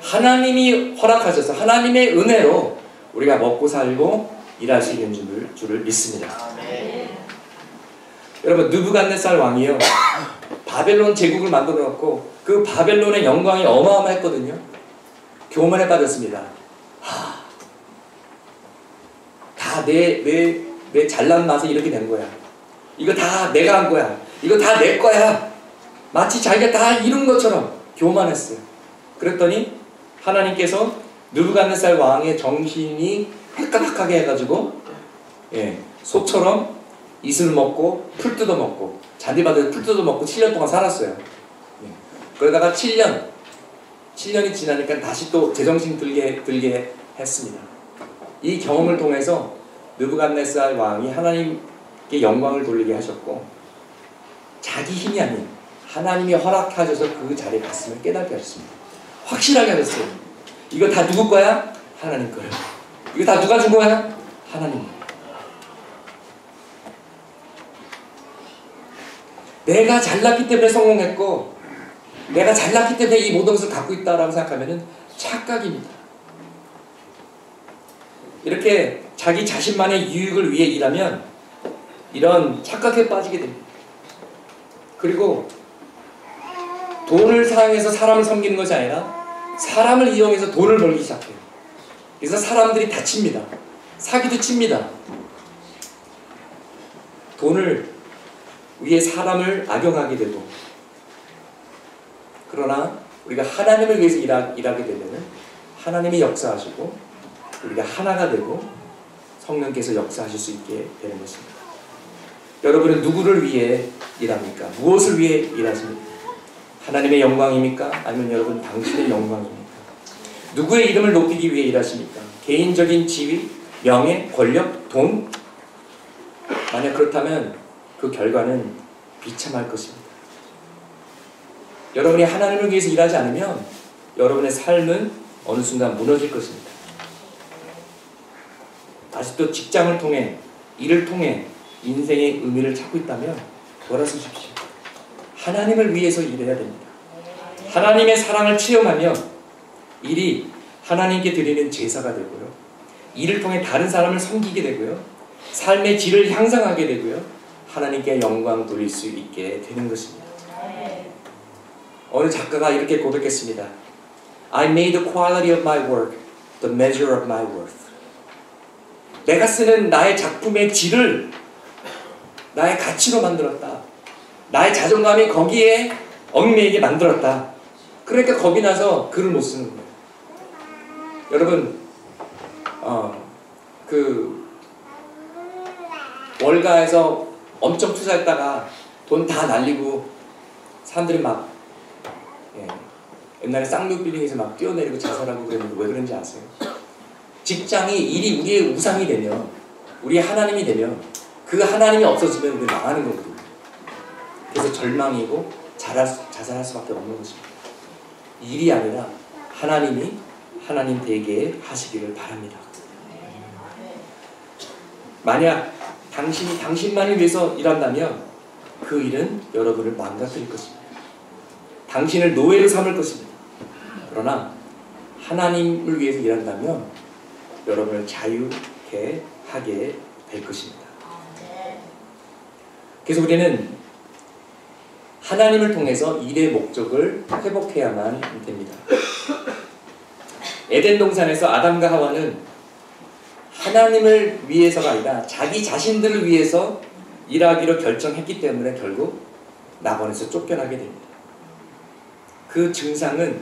하나님이 허락하셔서 하나님의 은혜로 우리가 먹고 살고 일할 수 있는 줄을 믿습니다. 아멘. 여러분, 느부갓네살 왕이요, 바벨론 제국을 만들어 놓고 그 바벨론의 영광이 어마어마했거든요. 교만에 빠졌습니다. 다 내 잘난 맛에 이렇게 된 거야. 이거 다 내가 한 거야. 이거 다 내 거야. 마치 자기가 다 이룬 것처럼 교만했어요. 그랬더니 하나님께서 느부갓네살 왕의 정신이 헷가닥하게 해가지고, 소처럼 이슬 먹고 풀 뜯어 먹고 잔디밭에서 풀 뜯어 먹고 7년 동안 살았어요. 그러다가 7년이 지나니까 다시 또 제정신 들게 했습니다. 이 경험을 통해서 느부갓네살 왕이 하나님께 영광을 돌리게 하셨고, 자기 힘이 아닌 하나님이 허락하셔서 그 자리에 갔음을 깨닫게 하셨습니다. 확실하게 하셨어요. 이거 다 누구 거야? 하나님 거예요. 이거 다 누가 준 거야? 하나님. 내가 잘났기 때문에 성공했고, 내가 잘났기 때문에 이 모든 것을 갖고 있다라고 생각하면 착각입니다. 이렇게 자기 자신만의 유익을 위해 일하면 이런 착각에 빠지게 됩니다. 그리고 돈을 사용해서 사람을 섬기는 것이 아니라 사람을 이용해서 돈을 벌기 시작해요. 그래서 사람들이 다칩니다. 사기도 칩니다. 돈을 위해 사람을 악용하게 되고, 그러나 우리가 하나님을 위해서 일하게 되면 하나님이 역사하시고 우리가 하나가 되고 성령께서 역사하실 수 있게 되는 것입니다. 여러분은 누구를 위해 일합니까? 무엇을 위해 일하십니까? 하나님의 영광입니까? 아니면 여러분 당신의 영광입니까? 누구의 이름을 높이기 위해 일하십니까? 개인적인 지위, 명예, 권력, 돈? 만약 그렇다면 그 결과는 비참할 것입니다. 여러분이 하나님을 위해서 일하지 않으면 여러분의 삶은 어느 순간 무너질 것입니다. 아직도 직장을 통해, 일을 통해 인생의 의미를 찾고 있다면 돌아서십시오. 하나님을 위해서 일해야 됩니다. 하나님의 사랑을 체험하며 일이 하나님께 드리는 제사가 되고요, 이를 통해 다른 사람을 섬기게 되고요, 삶의 질을 향상하게 되고요, 하나님께 영광 돌릴 수 있게 되는 것입니다. 어느 작가가 이렇게 고백했습니다. I made the quality of my work the measure of my worth. 내가 쓰는 나의 작품의 질을 나의 가치로 만들었다. 나의 자존감이 거기에 얽매이게 만들었다. 그러니까 겁이 나서 글을 못 쓰는 거예요. 여러분, 월가에서 엄청 투자했다가 돈 다 날리고 사람들이 막 옛날에 쌍욕 빌딩에서 막 뛰어내리고 자살하고 그랬는데 왜 그런지 아세요? 직장이, 일이 우리의 우상이 되면, 우리의 하나님이 되면 그 하나님이 없어지면 우리 망하는 거거든요. 그래서 절망이고 자살할 수밖에 없는 것입니다. 일이 아니라 하나님이 하나님 되게 하시기를 바랍니다. 만약 당신이 당신만을 위해서 일한다면 그 일은 여러분을 망가뜨릴 것입니다. 당신을 노예로 삼을 것입니다. 그러나 하나님을 위해서 일한다면 여러분을 자유케 하게 될 것입니다. 그래서 우리는 하나님을 통해서 일의 목적을 회복해야만 됩니다. 에덴 동산에서 아담과 하와는 하나님을 위해서가 아니라 자기 자신들을 위해서 일하기로 결정했기 때문에 결국 낙원에서 쫓겨나게 됩니다. 그 증상은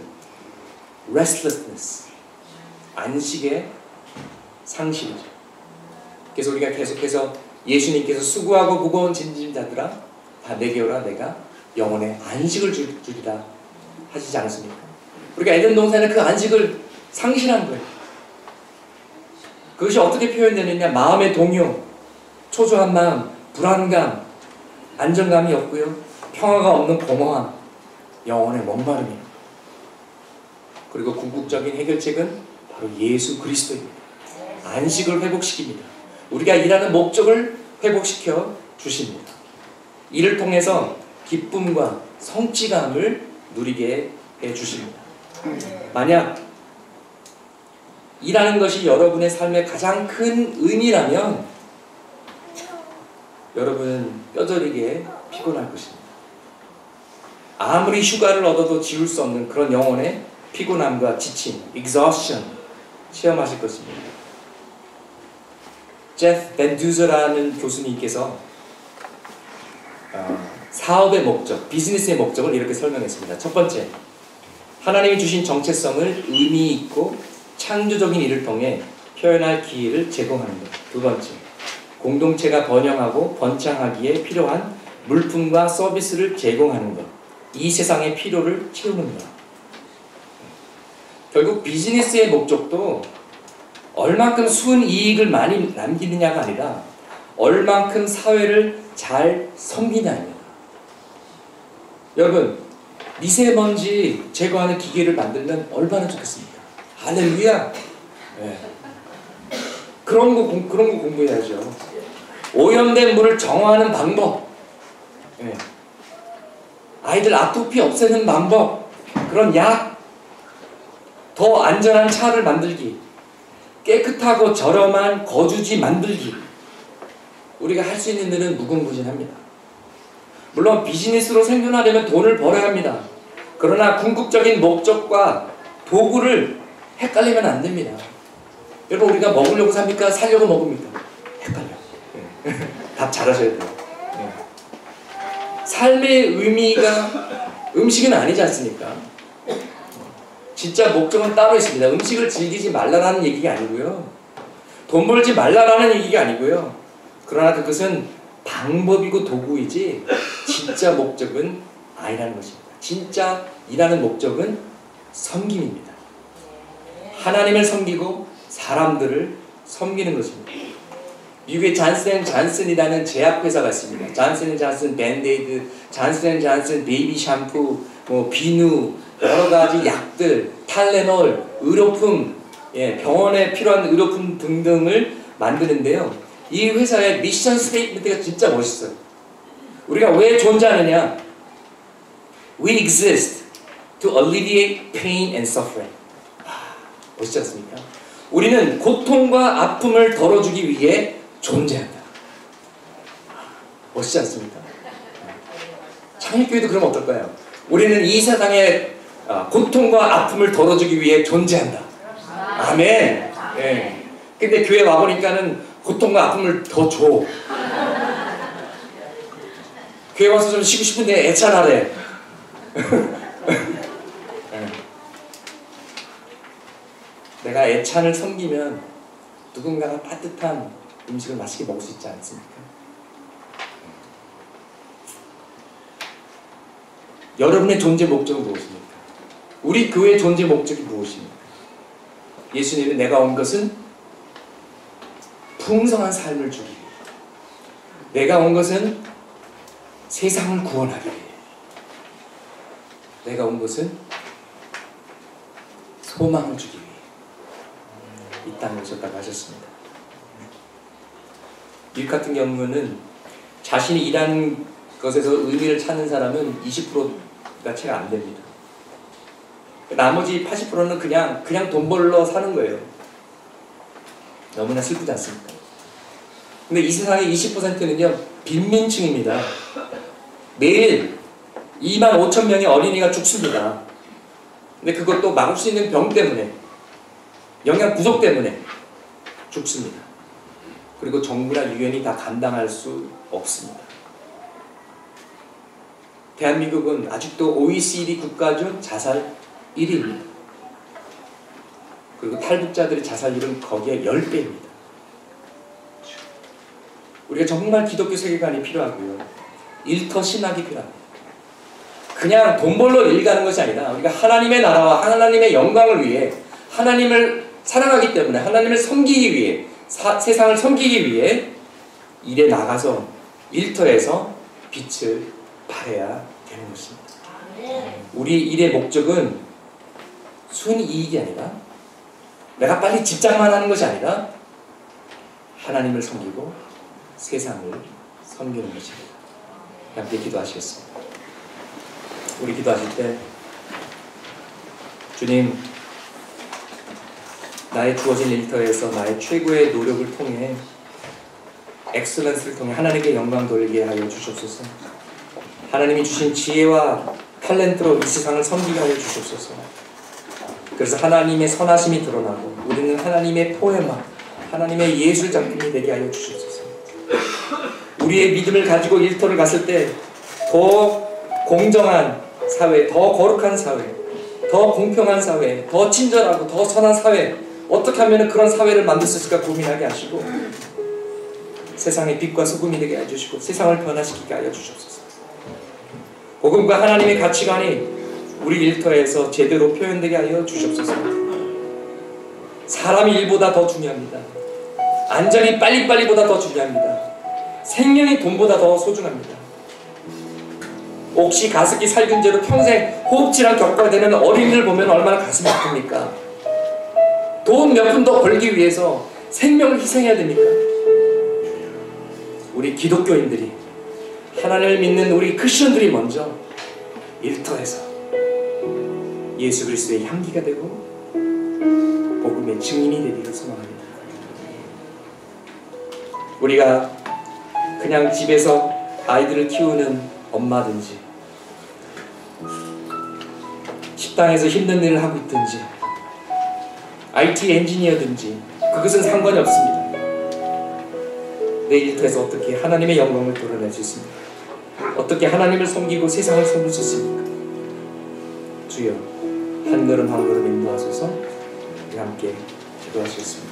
restlessness, 안식의 상실이죠. 그래서 우리가 계속해서 예수님께서 수고하고 무거운 짐진 자들아 다 내게 오라, 내가 영혼의 안식을 주리라 하시지 않습니까? 우리가 에덴 동산에 그 안식을 상실한 거예요. 그것이 어떻게 표현되느냐? 마음의 동요, 초조한 마음, 불안감, 안정감이 없고요, 평화가 없는 공허함, 영혼의 목마름이에요. 그리고 궁극적인 해결책은 바로 예수 그리스도입니다. 안식을 회복시킵니다. 우리가 일하는 목적을 회복시켜 주십니다. 이를 통해서 기쁨과 성취감을 누리게 해 주십니다. 만약 일하는 것이 여러분의 삶의 가장 큰 의미라면 여러분은 뼈저리게 피곤할 것입니다. 아무리 휴가를 얻어도 지울 수 없는 그런 영혼의 피곤함과 지침, exhaustion 체험하실 것입니다. 제프 벤두저라는 교수님께서 사업의 목적, 비즈니스의 목적을 이렇게 설명했습니다. 첫 번째, 하나님이 주신 정체성을 의미 있고 창조적인 일을 통해 표현할 기회를 제공하는 것. 두 번째, 공동체가 번영하고 번창하기에 필요한 물품과 서비스를 제공하는 것. 이 세상의 필요를 채우는 것. 결국 비즈니스의 목적도 얼만큼 순이익을 많이 남기느냐가 아니라 얼만큼 사회를 잘 섬기냐입니다. 여러분, 미세먼지 제거하는 기계를 만들면 얼마나 좋겠습니까? 할렐루야! 네. 그런 거 공부해야죠. 오염된 물을 정화하는 방법, 네. 아이들 아토피 없애는 방법, 그런 약, 더 안전한 차를 만들기, 깨끗하고 저렴한 거주지 만들기. 우리가 할 수 있는 일은 무궁무진합니다. 물론 비즈니스로 생존하려면 돈을 벌어야 합니다. 그러나 궁극적인 목적과 도구를 헷갈리면 안 됩니다. 여러분, 우리가 먹으려고 삽니까? 살려고 먹습니까? 헷갈려. 답 잘하셔야 돼요. 삶의 의미가 음식은 아니지 않습니까? 진짜 목적은 따로 있습니다. 음식을 즐기지 말라라는 얘기가 아니고요. 돈 벌지 말라라는 얘기가 아니고요. 그러나 그것은 방법이고 도구이지 진짜 목적은 아니라는 것입니다. 진짜 일하는 목적은 섬김입니다. 하나님을 섬기고 사람들을 섬기는 것입니다. 미국의 잔슨앤잔슨이라는 제약회사가 있습니다. 잔슨앤잔슨 밴드에이드, 잔슨앤잔슨 베이비 샴푸, 비누, 여러가지 약들, 탈레놀, 의료품, 병원에 필요한 의료품 등등을 만드는데요. 이 회사의 미션 스테이트먼트가 진짜 멋있어요. 우리가 왜 존재하느냐? We exist to alleviate pain and suffering. 멋있지 않습니까? 우리는 고통과 아픔을 덜어주기 위해 존재한다. 멋있지 않습니까? 창립교회도 그러면 어떨까요? 우리는 이 세상의 고통과 아픔을 덜어주기 위해 존재한다. 아멘. 네. 근데 교회 와보니까는 고통과 아픔을 더 줘. 교회 와서 좀 쉬고 싶은데 애찬하래. 내가 애찬을 섬기면 누군가가 따뜻한 음식을 맛있게 먹을 수 있지 않습니까? 여러분의 존재 목적은 무엇입니까? 우리 교회의 존재 목적이 무엇입니까? 예수님은 내가 온 것은 풍성한 삶을 주기 위해, 내가 온 것은 세상을 구원하기 위해, 내가 온 것은 소망을 주기 위해 이 땅에 오셨다고 하셨습니다. 미국 같은 경우는 자신이 일하는 것에서 의미를 찾는 사람은 20%가 채 안 됩니다. 나머지 80%는 그냥 돈 벌러 사는 거예요. 너무나 슬프지 않습니까? 근데 이 세상의 20%는요 빈민층입니다. 매일 2만 5천 명의 어린이가 죽습니다. 근데 그것도 막을 수 있는 병 때문에, 영양 부족 때문에 죽습니다. 그리고 정부나 유엔이 다 감당할 수 없습니다. 대한민국은 아직도 OECD 국가 중 자살 1위입니다. 그리고 탈북자들의 자살률은 거기에 10배입니다. 우리가 정말 기독교 세계관이 필요하고요. 일터 신학이 필요합니다. 그냥 돈 벌러 일 가는 것이 아니라 우리가 하나님의 나라와 하나님의 영광을 위해, 하나님을 사랑하기 때문에 하나님을 섬기기 위해, 세상을 섬기기 위해 일에 나가서 일터에서 빛을 발해야 되는 것입니다. 우리 일의 목적은 순이익이 아니라, 내가 빨리 직장만 하는 것이 아니라 하나님을 섬기고 세상을 섬기는 것입니다. 함께 기도하시겠습니다. 우리 기도하실 때, 주님, 나의 주어진 일터에서 나의 최고의 노력을 통해, 엑셀런스를 통해 하나님께 영광 돌리게 하여 주시옵소서. 하나님이 주신 지혜와 탤런트로 이 세상을 섬기게 하여 주시옵소서. 그래서 하나님의 선하심이 드러나고 우리는 하나님의 포에마, 하나님의 예술 작품이 되게 하여 주시옵소서. 우리의 믿음을 가지고 일터를 갔을 때 더 공정한 사회, 더 거룩한 사회, 더 공평한 사회, 더 친절하고 더 선한 사회, 어떻게 하면 그런 사회를 만들 수 있을까 고민하게 하시고, 세상의 빛과 소금이 되게 해주시고 세상을 변화시키게 하여 주시옵소서. 복음과 하나님의 가치관이 우리 일터에서 제대로 표현되게 하여 주시옵소서. 사람이 일보다 더 중요합니다. 안전이 빨리빨리보다 더 중요합니다. 생명이 돈보다 더 소중합니다. 옥시 가습기 살균제로 평생 호흡질환 겪어야 되는 어린이를 보면 얼마나 가슴이 아픕니까? 돈 몇 푼 더 벌기 위해서 생명을 희생해야 됩니까? 우리 기독교인들이, 하나님을 믿는 우리 크리스천들이 먼저 일터에서 예수 그리스도의 향기가 되고 복음의 증인이 되기를 소망합니다. 우리가 그냥 집에서 아이들을 키우는 엄마든지 식당에서 힘든 일을 하고 있든지 IT 엔지니어든지 그것은 상관이 없습니다. 내 일터에서 어떻게 하나님의 영광을 드러낼 수 있습니까? 어떻게 하나님을 섬기고 세상을 섬길 수 있습니까? 주여 한 걸음 한 걸음 인도하소서. 우리 함께 기도하시겠습니다.